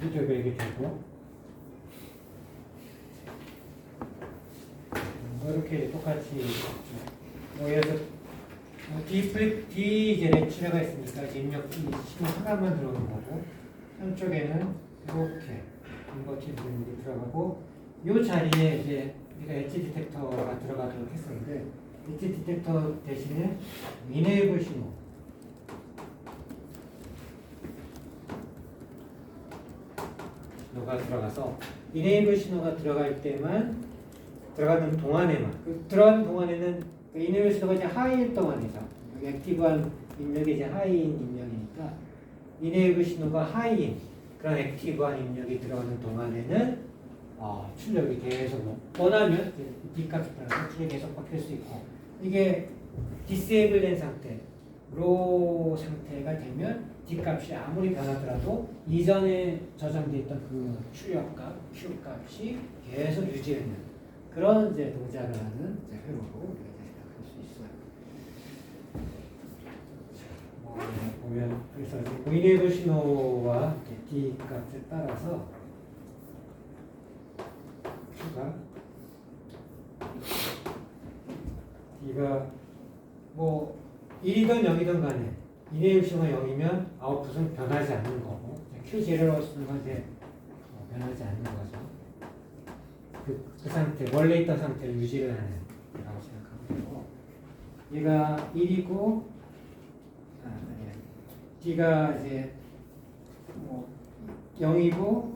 피드백이 되고 이렇게 똑같이 뭐 예를 들어 D 이제 렛츠가 있으니까 입력 D 신호 하나만 들어오는 거고 한쪽에는 이렇게 인버티드 이 들어가고 이 자리에 이제 우리가 엣지 디텍터가 들어가도록 했었는데 엣지 디텍터 대신에 이네이블 신호가 들어가서 이네이블 신호가 들어갈 때만 들어가는 동안에만 들어가는 동안에는 이네이블 신호가 이제 하이인 동안이죠. 여기 액티브한 입력이 이제 하이인 입력이니까 이네이블 신호가 하이인 그런 액티브한 입력이 들어가는 동안에는 출력이 계속 원하면 D값이 따라서 출력이 계속 바뀔 수 있고 이게 디세이블 된 상태, 로우 상태가 되면 D 값이 아무리 변하더라도 이전에 저장돼 있던 그 출력값, Q 값이 계속 유지되는 그런 이제 동작을 하는 이제 회로로 우리가 이제 생각할 수 있어요. 보면 그래서 이네이블 신호와 D 값에 따라서 Q가 D가 뭐 1이든 0이든 간에 이네이블 신호가 0이면 아웃풋은 변하지 않는 거고 Q0로 쓰는 건 이제 변하지 않는 거죠. 그 상태, 원래 있던 상태를 유지를 하는 라고 생각하면 되고 얘가 1이고 D가 이제 뭐 0이고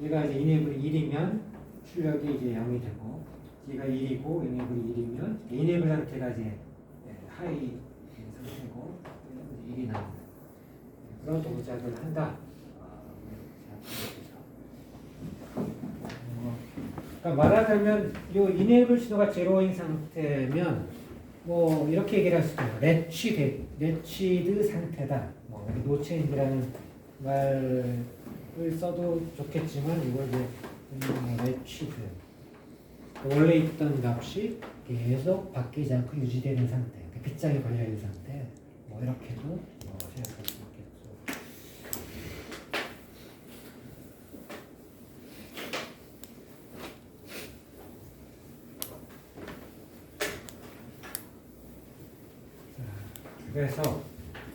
얘가 이제 이네이블이 1이면 출력이 이제 0이 되고 D가 1이고 이네이블이 1이면 이네이블 상태가 이제 하이 상태고 1이 나오는 그런 동작을 한다. 그러니까 말하자면 이 이네이블 신호가 제로인 상태면 뭐 이렇게 얘기를 할 수 있어요. 레치드 상태다. 뭐 노체인지라는 말을 써도 좋겠지만 이걸 이제 레치드 원래 있던 값이 계속 바뀌지 않고 유지되는 상태, 빗장이 걸려 있는 상태. 뭐 이렇게도 생각할 수 있겠죠. 그래서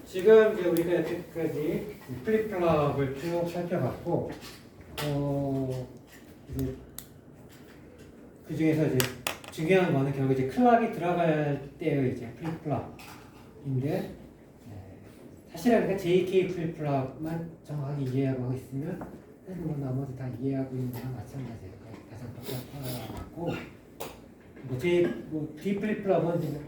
지금 이제 우리가 여태까지 플립플롭을 쭉 살펴봤고, 이제 그 중에서 이제 중요한 거는 결국 이제 클락이 들어갈 때의 이제 플립플롭인데, 사실은 그러니까 JK 플립플롭만 정확하게 이해하고 있으면 사실 뭐 나머지 다 이해하고 있는 거랑 마찬가지예요. 가장 똑같고, 뭐 D 플립플롭은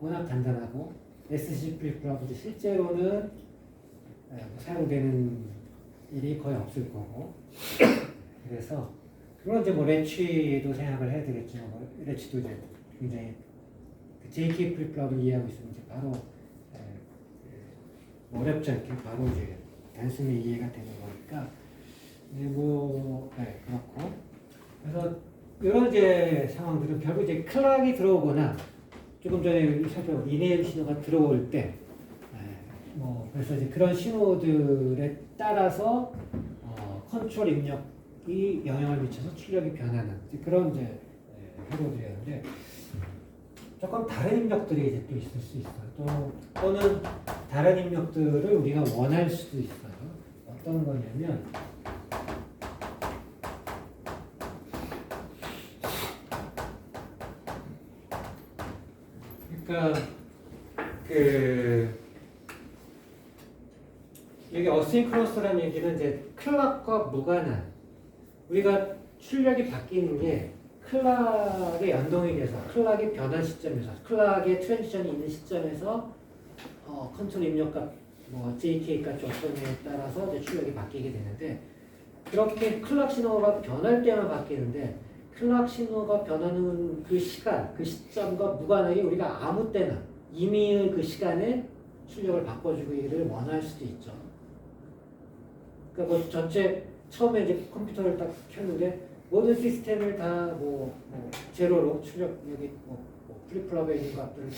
워낙 간단하고. SC 플립플롭은 실제로는 사용되는 일이 거의 없을 거고 그래서 물론 이제 뭐 레치도 생각을 해야 되겠죠. 레치도 이제 굉장히 그 JK 플립플롭을 이해하고 있으면 이제 바로 어렵지 않게 바로 이제 단순히 이해가 되는 거니까 그렇고 그래서 이런 이제 상황들은 결국 이제 클락이 들어오거나 조금 전에 살펴본 이네이블 신호가 들어올 때, 그래서 이제 그런 신호들에 따라서 컨트롤 입력이 영향을 미쳐서 출력이 변하는 그런 이제 회로들이었는데 조금 다른 입력들이 이제 또 있을 수 있어요. 또는 다른 입력들을 우리가 원할 수도 있어요. 어떤 거냐면 그러니까 여기 어싱크로너스라는 얘기는 이제 클락과 무관한 우리가 출력이 바뀌는 게 클락에 연동이 돼서 클락이 변한 시점에서 클락의 트랜지션이 있는 시점에서 컨트롤 입력값 뭐 JK 값이 어떠냐에 따라서 이제 출력이 바뀌게 되는데 그렇게 클락 신호가 변할 때만 바뀌는데 클락 신호가 변하는 그 시간, 그 시점과 무관하게 우리가 아무 때나 이미 그 시간에 출력을 바꿔주기를 원할 수도 있죠. 그러니까 뭐 전체 처음에 이제 컴퓨터를 딱 켰는데 모든 시스템을 다 제로로 출력 여기 플립플롭에 있는 값들을 다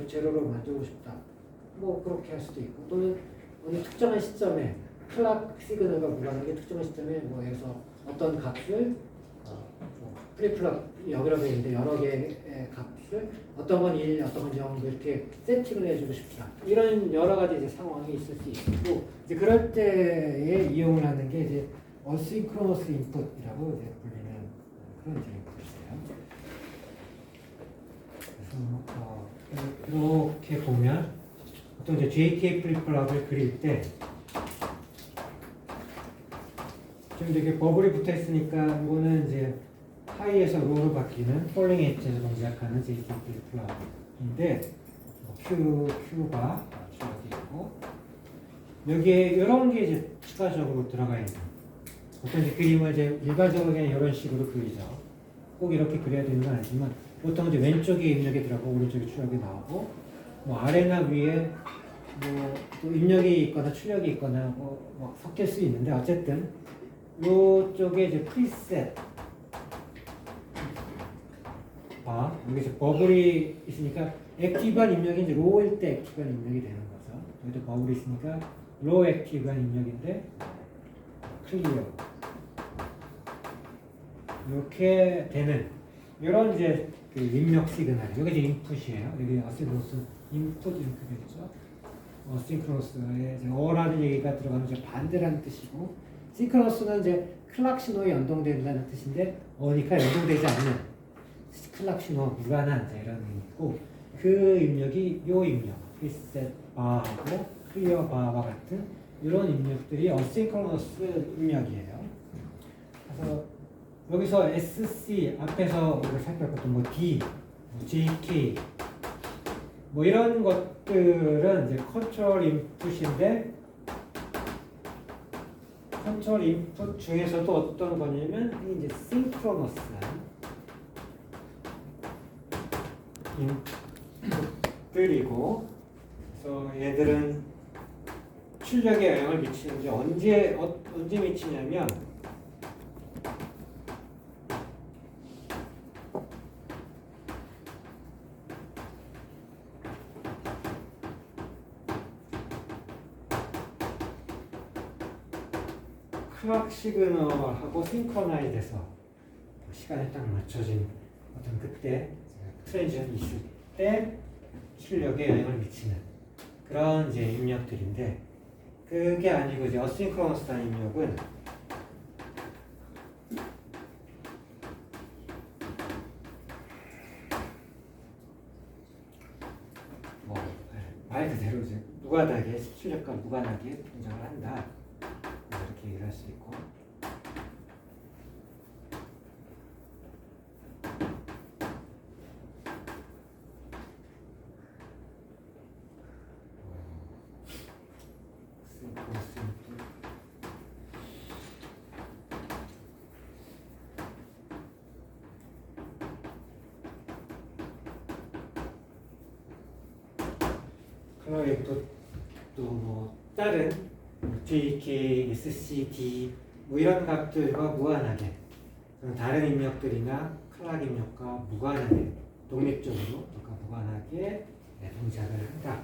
제로로 만들고 싶다. 뭐 그렇게 할 수도 있고 또는 어느 특정한 시점에 클락 시그널과 무관하게 특정한 시점에 해서 어떤 값을 플립플롭 여러 개 있는데 여러 개의 값을 어떤 건 1, 어떤 건 0 이렇게 세팅을 해주고 싶다. 이런 여러 가지 이제 상황이 있을 수 있고 이제 그럴 때에 이용을 하는 게 이제 어싱크로너스 인풋이라고 이제 불리는 그런 이제 인풋이에요. 그래서 이렇게 보면 보통 이제 JK 플립플롭을 그릴 때 지금 이렇게 버블이 붙어 있으니까 이거는 이제 하이에서 로로 바뀌는 폴링 엣지에서 동작하는 JK 플립플롭인데 Q가 추가되어 있고 여기에 이런 게 이제 추가적으로 들어가 있는 보통 이제 그림을 이제 일반적으로 그냥 이런 식으로 그리죠. 꼭 이렇게 그려야 되는 건 아니지만 보통 이제 왼쪽에 입력이 들어가고 오른쪽에 출력이 나오고 아래나 위에 뭐또 입력이 있거나 출력이 있거나 뭐 섞일 수 있는데 어쨌든 요쪽에 이제 프리셋 여기 이제 버블이 있으니까 액티브한 입력이 이제 로우일 때 액티브한 입력이 되는 거죠. 여기도 버블이 있으니까 로우 액티브한 입력인데 클리어 이렇게 되는 이런 이제 그 입력 시그널 여기 이제 인풋이에요. 여기 어싱크로스 인풋이겠죠. 어싱크로스에 이제 어라는 얘기가 들어가면 이제 반대라는 뜻이고 싱크로스는 이제 클락 신호에 연동된다는 뜻인데 어니까 연동되지 않는 클락 신호 무관한 이런 의미고 그 입력이 요 입력 리셋 바하고 클리어 바와 같은 이런 입력들이 어싱크로너스 입력이에요. 그래서 여기서 SC 앞에서 우리가 살펴봤던 뭐 D, 뭐 JK 뭐 이런 것들은 이제 컨트롤 인풋인데 컨트롤 인풋 중에서도 어떤 거냐면 이제 싱크로너스한 인풋들이고 그래서 얘들은 출력에 영향을 미치는지 언제 미치냐면 클락 시그널하고 싱크로나이즈 돼서 시간에 딱 맞춰진 어떤 그때 트랜지션이 있을 때 출력에 영향을 미치는 그런 이제 입력들인데 그게 아니고 이제 어싱크로너스한 입력은 뭐 말 그대로 이제 무관하게 출력과 무관하게 동작을 한다 이렇게 얘기를 할 수 있고 그리고 또 뭐 다른 JK, SC, D 뭐 이런 값들과 무관하게 다른 입력들이나 클락 입력과 무관하게 독립적으로 무관하게 동작을 한다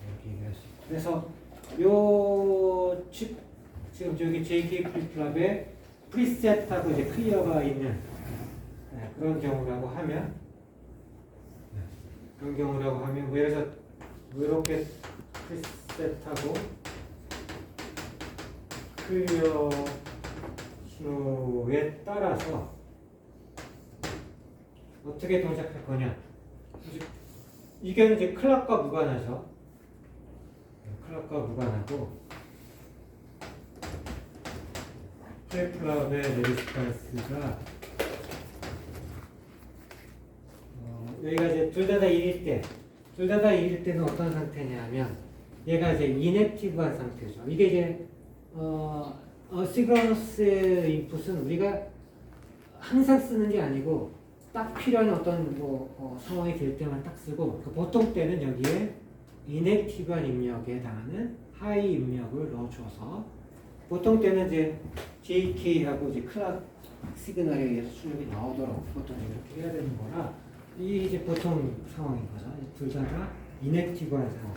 이렇게 얘기할 수 있고 그래서 요 칩 지금 저기 JK 플립플랍에 프리셋하고 이제 클리어가 있는 그런 경우라고 하면 뭐 예를 들어서 이렇게 프리셋하고 클리어 신호에 따라서 어떻게 동작할 거냐 이게 이제 클락과 무관하죠. 클락과 무관하고 플랫플랍의 레지스탄스가 여기가 이제 둘 다 1일 때는 어떤 상태냐면 얘가 이제 인액티브한 상태죠. 이게 이제 시그너스 인풋은 우리가 항상 쓰는 게 아니고 딱 필요한 어떤 상황이 될 때만 딱 쓰고 보통 때는 여기에 인액티브한 입력에 해당하는 하이 입력을 넣어줘서 보통 때는 이제 JK하고 이제 클락 시그널에 의해서 출력이 나오도록 보통 이렇게 해야 되는 거라 이 이제 보통 상황인 거죠. 둘 다 인액티브한 상황.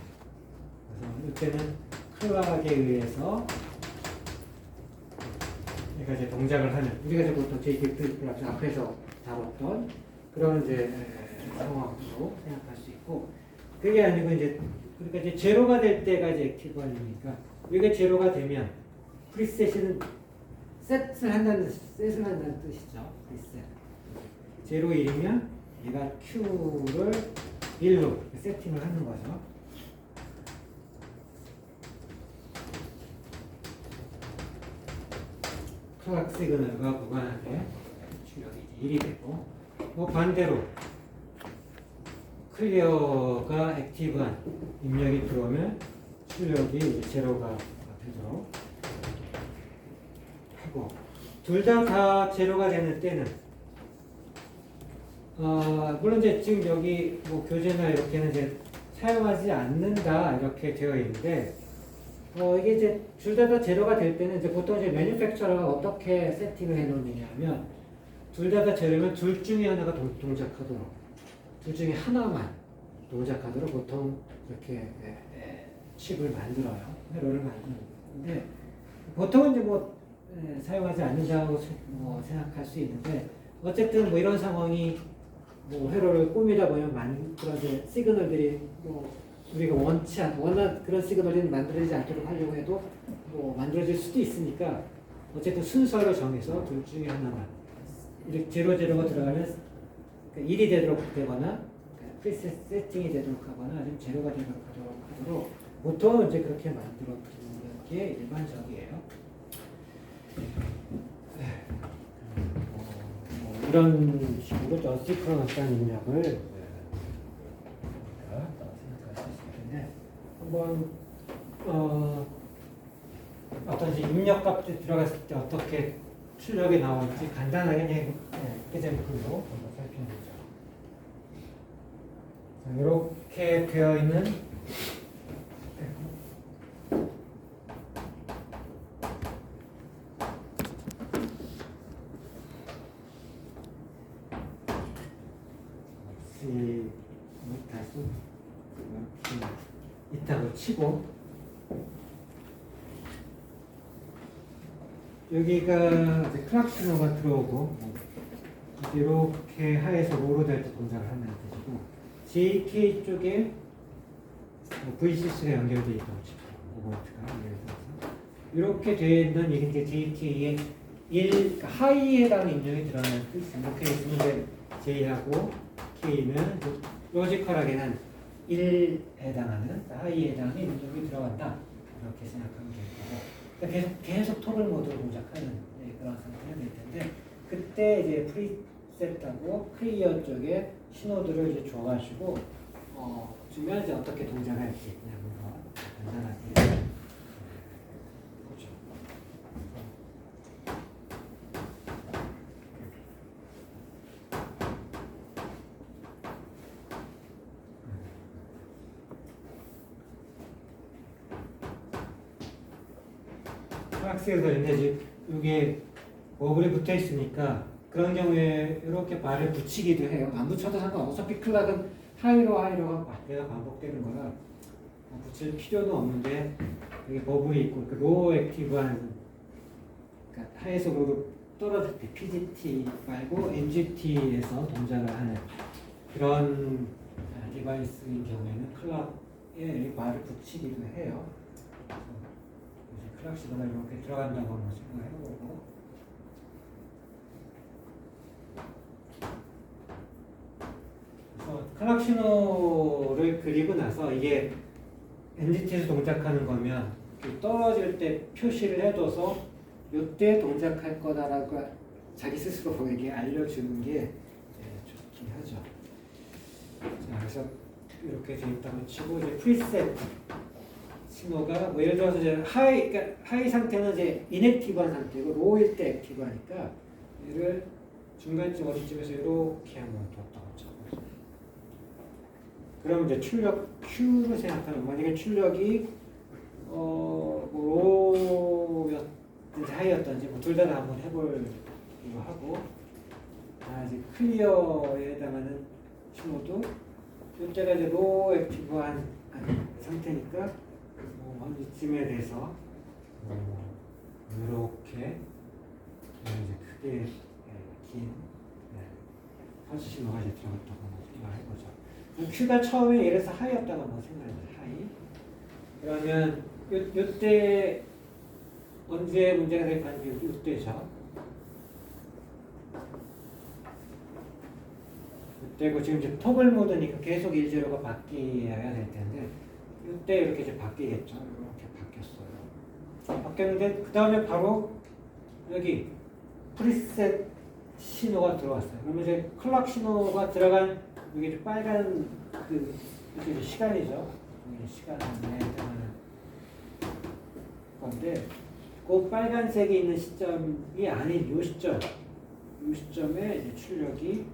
그래서 이때는 클락에 의해서 얘가 이제 동작을 하는 우리가 이제 보통 JK 플립플랍 앞에서 다뤘던 그런 이제 상황으로 생각할 수 있고 그게 아니고 이제 그러니까 이제 제로가 될 때가 이제 액티브한이니까 이게 제로가 되면 프리셋은 셋을 한다는 뜻이죠. 프리셋. 제로 1이면 얘가 Q를 1로 세팅을 하는 거죠. 클락 시그널과 무관하게 출력이 1이 되고 뭐 반대로 클리어가 액티브한 입력이 들어오면 출력이 이제 제로가 되도록 하고 둘 다 제로가 되는 때는 물론 이제 지금 여기 뭐 교재나 이렇게는 이제 사용하지 않는다 이렇게 되어 있는데 이게 이제 둘 다 제로가 될 때는 이제 보통 이제 매니팩처러가 어떻게 세팅을 해 놓느냐면 둘 다 제로면 둘 중에 하나가 동작하도록 둘 중에 하나만 동작하도록 보통 이렇게 칩을 만들어요. 회로를 만드는데 보통은 이제 사용하지 않는다고 생각할 수 있는데 어쨌든 이런 상황이 회로를 꾸미다 보면 만들어진 시그널들이 우리가 원하는 그런 시그널이 만들어지지 않도록 하려고 해도 만들어질 수도 있으니까 어쨌든 순서를 정해서 둘 중에 하나만 이렇게 제로가 들어가면 1이 되도록 되거나 프리셋 세팅이 되도록 하거나 아니면 제로가 되도록 하도록 보통 이제 그렇게 만들어 두는 게 일반적이에요. 이런 식으로 저 시크로너스한 입력을 생각할 수 있을 텐데 한번 어떤 입력 값이 들어갔을 때 어떻게 출력이 나올지 간단하게 example로 한번 살펴보죠. 이렇게 되어 있는 다시 있다고 치고 여기가 이제 클락시너가 들어오고 이렇게 하에서 로로 될 때 동작을 하면 되시고 JK 쪽에 VCC가 연결되어 있다고 치고 오버트가 연결돼서 이렇게 되어 있는 이게 이제 JK의 하이에 해당하는 입력이 들어가는 이렇게 있으면 이제 J하고 K는 로지컬하게는 1에 해당하는 하이에 해당하는 입력이 들어간다 이렇게 생각하면 될 거고 계속 토글 모드로 동작하는 그런 상태가 될 텐데 그때 이제 프리셋하고 클리어 쪽에 신호들을 이제 줘가지고 주면 이제 어떻게 동작할지 그냥 간단하게 보죠. 박스에서 이제 이게 버블이 붙어 있으니까 그런 경우에 이렇게 발을 붙이기도 해요. 안 붙여도 상관없어. 어차피 클락은 하이로가 내가 반복되는 거라 붙일 필요는 없는데 여기 버블이 있고 로우 액티브한 그러니까 하에서 로로 떨어질 때 PGT 말고 MGT에서 동작을 하는 그런 디바이스인 경우에는 클락에 발을 붙이기도 해요. 클락 시도가 이렇게 들어간다고 한번 생각을 해보고 그래서 클락 신호를 그리고 나서 이게 NGT에서 동작하는 거면 떨어질 때 표시를 해둬서 이때 동작할 거다라고 자기 스스로 보이게 알려주는 게 좋긴 하죠. 자, 그래서 이렇게 되어 있다고 치고 이제 프리셋 신호가 예를 들어서 이제 하이 상태는 이제 인액티브한 상태고 로우일 때 액티브하니까 얘를 중간쯤 어디쯤에서 이렇게 한번 뒀다고 쳐보죠. 그럼 이제 출력 Q를 생각하면 만약에 출력이 로우였든지 하이였든지 둘 다 한번 해보려고 하고 이제 클리어에 해당하는 신호도 이때가 이제 로우 액티브한 상태니까 이쯤에 대해서 이렇게 이제 크게 긴 퍼시 신호가 이제 들어갔다고 생각을 해보죠. Q가 처음에 예를 들어서 하이였다고 한번 생각해보죠. 하이. 그러면 이때 언제 문제가 될 건지 이때죠. 이때고 지금 이제 토글 모드니까 계속 1제로가 바뀌어야 될 텐데 이때 이렇게 이제 바뀌겠죠. 이렇게 바뀌었어요. 바뀌었는데 그 다음에 바로 여기 프리셋 신호가 들어왔어요. 그러면 이제 클락 신호가 들어간 여기 빨간 이게 시간이죠. 시간에 해당하는 건데 그 빨간색이 있는 시점이 아닌 이 시점, 이 시점에 이제 출력이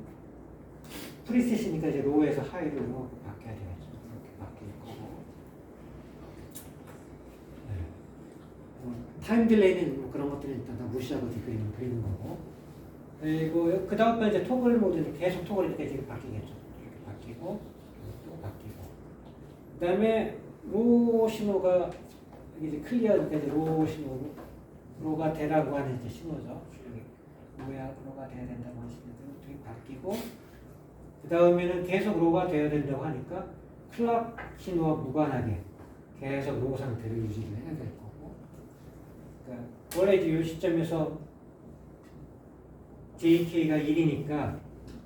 프리셋이니까 이제 로우에서 하이로 바뀌어야 되겠죠. 이렇게 바뀌어야 타임 딜레이는 뭐 그런 것들은 일단 다 무시하고 그리는 거고. 그리고 그 다음에 이제 토글 모드는 계속 토글이 이렇게 지금 바뀌겠죠. 이렇게 바뀌고 또 바뀌고. 그다음에 로 신호가 이제 클리어니까 이제 로 신호로 로가 되라고 하는 이제 신호죠. 로야 로가 돼야 된다고 하는 신호도 되게 바뀌고. 그 다음에는 계속 로가 되어야 된다고 하니까 클락 신호와 무관하게 계속 로 상태를 유지를 해야 될 거고. 그러니까 원래 이제 이 시점에서 JK가 1이니까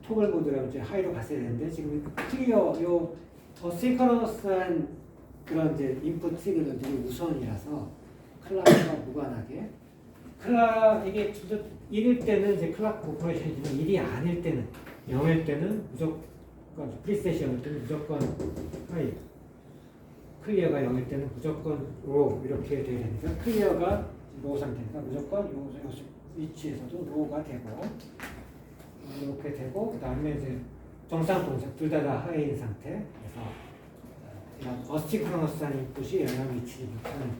토글 모드라고 이제 하이로 갔어야 되는데 지금 클리어 요 어시커러스한 그런 이제 인풋 시그널들이 우선이라서 클락과 무관하게 클락 이게 진짜 1일 때는 이제 클락 오퍼레이션이지만 1이 아닐 때는 0일 때는 무조건 프리셋이 0일 때는 무조건 하이 클리어가 0일 때는 무조건 로 이렇게 돼야 되니까 클리어가 로 상태니까 무조건 요 위치에서도 로가 되고 이렇게 되고 그 다음에 이제 정상 동작 둘 다 하이인 상태 그래서 이런 어시크로너스한 인풋이 영향 미치지 못하는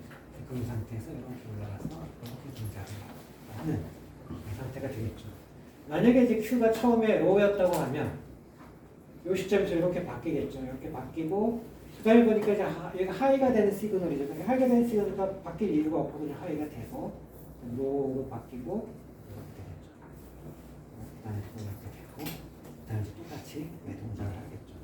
그런 상태에서 이렇게 올라가서 이렇게 동작을 하는 상태가 되겠죠. 만약에 이제 Q가 처음에 로우였다고 하면 이 시점에서 이렇게 바뀌겠죠. 이렇게 바뀌고 그 다음에 보니까 이제 얘가 하이가 되는 시그널이죠. 하이가 되는 시그널이 바뀔 이유가 없고 그냥 하이가 되고 로우로 바뀌고 이렇게 되겠죠. 그 다음에 또 이렇게 되고 그 다음에 똑같이 동작을 하겠죠.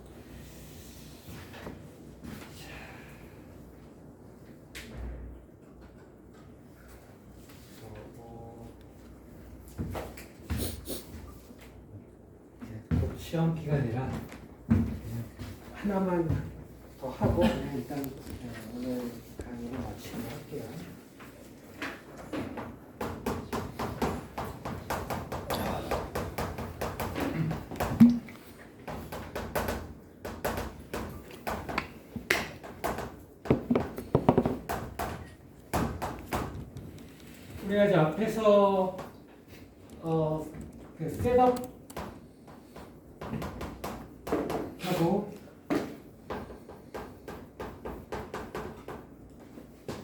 시험 기간이라 하나만 더 하고 일단 오늘 강의를 마치도록 할게요. 우리가 이제 앞에서 그 셋업 하고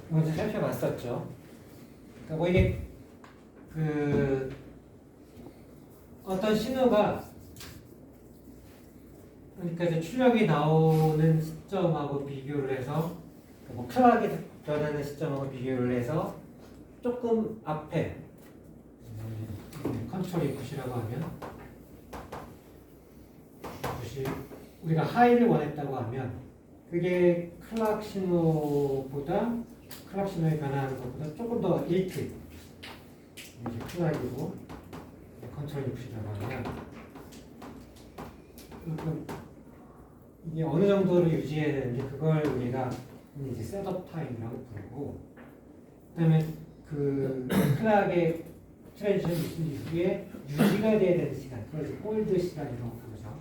먼저 살펴봤었죠. 그러니까 뭐 이게 그 어떤 신호가 그러니까 이제 출력이 나오는 시점하고 비교를 해서 뭐 클락이 변하는 시점하고 비교를 해서 조금 앞에 컨트롤 인풋이라고 하면 우리가 하이를 원했다고 하면 그게 클락 신호보다 클락 신호에 변화하는 것보다 조금 더 일찍 이제 클락이고 컨트롤 인풋이라고 하면 이게 어느 정도를 유지해야 되는지 그걸 우리가 이제 셋업 타임이라고 부르고 그다음에 그 클락의 트랜지션 이후에 유지가 돼야 되는 시간 그걸 홀드 시간이라고 부르죠.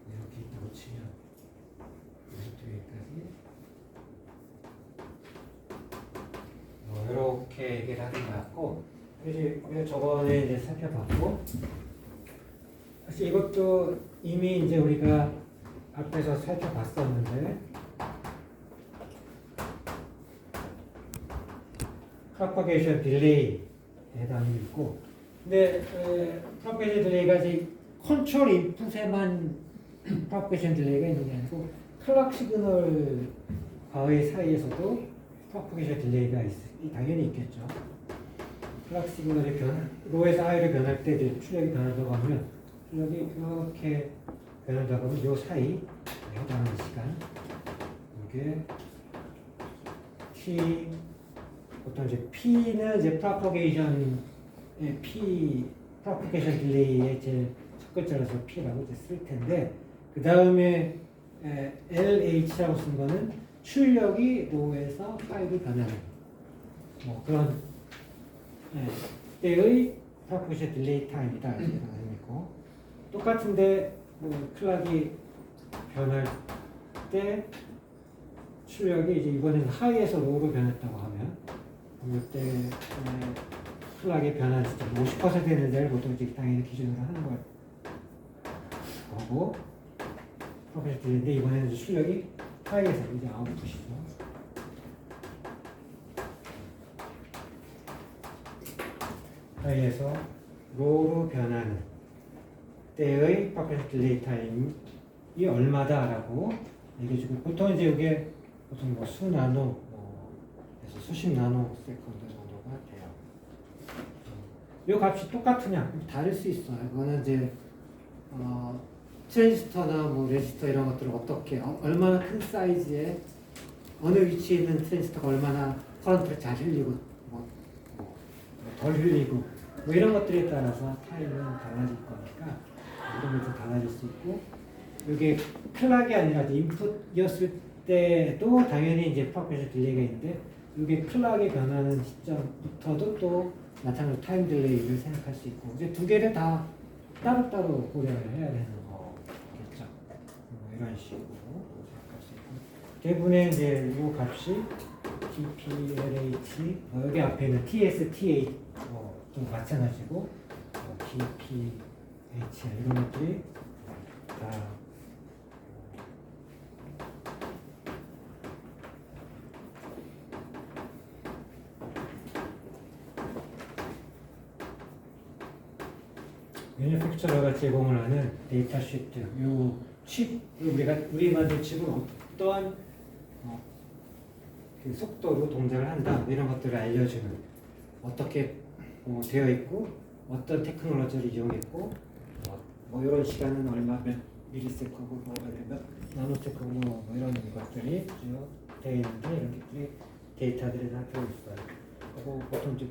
이렇게 있다고 치면 여기까지 이렇게 얘기를 하는 것 같고 이제 우리가 저번에 이제 살펴봤고 사실 이것도 이미 이제 우리가 앞에서 살펴봤었는데 프로퍼게이션 딜레이 해당이 있고 근데 프로퍼게이션 딜레이가 이제 컨트롤 인풋에만 프로퍼게이션 딜레이가 있는 게 아니고 클락 시그널과의 사이에서도 프로퍼게이션 딜레이가 당연히 있겠죠. 클락 시그널이 로에서 하이로 변할 때 이제 출력이 변한다고 하면 출력이 이렇게 변한다고 하면 요 사이 해당하는 시간 이게 T 보통 이제 P는 이제 프로퍼게이션 딜레이의 제일 첫 글자라서 P라고 이제 쓸 텐데 그 다음에 LH라고 쓴 거는 출력이 로에서 하이로 변하는 뭐 그런 때의 프로퍼게이션 딜레이 타임이다 이렇게 나뉘고 똑같은데 뭐 클락이 변할 때 출력이 이제 이번에는 하이에서 로우로 변했다고 하면 이때 클락의 변한 시점 50% 되는 데를 보통 이제 당연히 기준으로 하는 걸 거고 프로페셔널인데 이번에는 출력이 하이에서 이제 아웃풋이죠. 하이에서 로로 변하는 때의 퍼펙트 딜레이 타임이 얼마다라고 얘기해주고, 보통 이제 이게 보통 뭐 수 나노, 그래서 수십 나노 세컨드 정도가 돼요. 이 값이 똑같으냐? 다를 수 있어요. 이거는 이제 트랜지스터나 뭐 레지스터 이런 것들을 어떻게 얼마나 큰 사이즈에 어느 위치에 있는 트랜지스터가 얼마나 커런트를 잘 흘리고 덜 흘리고 뭐 이런 것들에 따라서 타임은 달라질 거니까 이런 것도 달라질 수 있고, 이게 클락이 아니라 인풋이었을 때도 당연히 이제 퍼펙트 딜레이가 있는데, 이게 클락이 변하는 시점부터도 또 마찬가지로 타임 딜레이를 생각할 수 있고, 이제 두 개를 다 따로따로 고려를 해야 되는 거겠죠. 이런 식으로 생각할 수 있고, 대부분의 이제 이 값이 TPLH, 여기 앞에 있는 TS, TA 또 마찬가지고, TPH 이런 것들이 다 매니팩처러가 제공을 하는 데이터 시트, 요 칩, 우리 만든 칩은 어떠한 그 속도로 동작을 한다, 이런 것들을 알려주는, 어떻게 되어 있고 어떤 테크놀로지를 이용했고 뭐 이런 시간은 얼마 몇 미리세컨드 뭐 몇 나노세컨드 뭐 이런 것들이 되어 있는데, 이런 것들이 데이터들이 다 들어 있어요. 그리고 보통 이제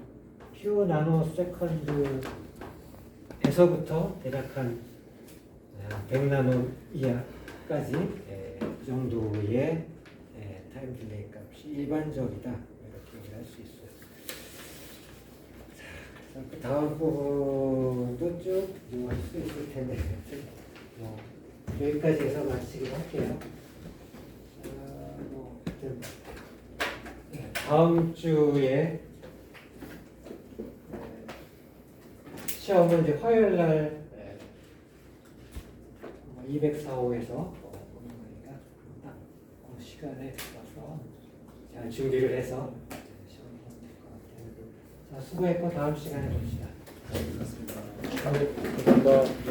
퓨 나노세컨드에서부터 대략 한 100나노 이하까지 그 정도의 타임 딜레이 값이 일반적이다, 이렇게 얘기를 할 수 있어요. 자, 그 다음 부분도 쭉 이용할 수 있을 텐데 여기까지 해서 마치기로 할게요. 다음 주에 시험은 이제 화요일 날 204호에서 보는 거니까 딱 그 시간에 들어서 잘 준비를 해서 시험을 보면 될 것 같아요. 자, 수고했고 다음 시간에 봅시다. 네, 감사합니다.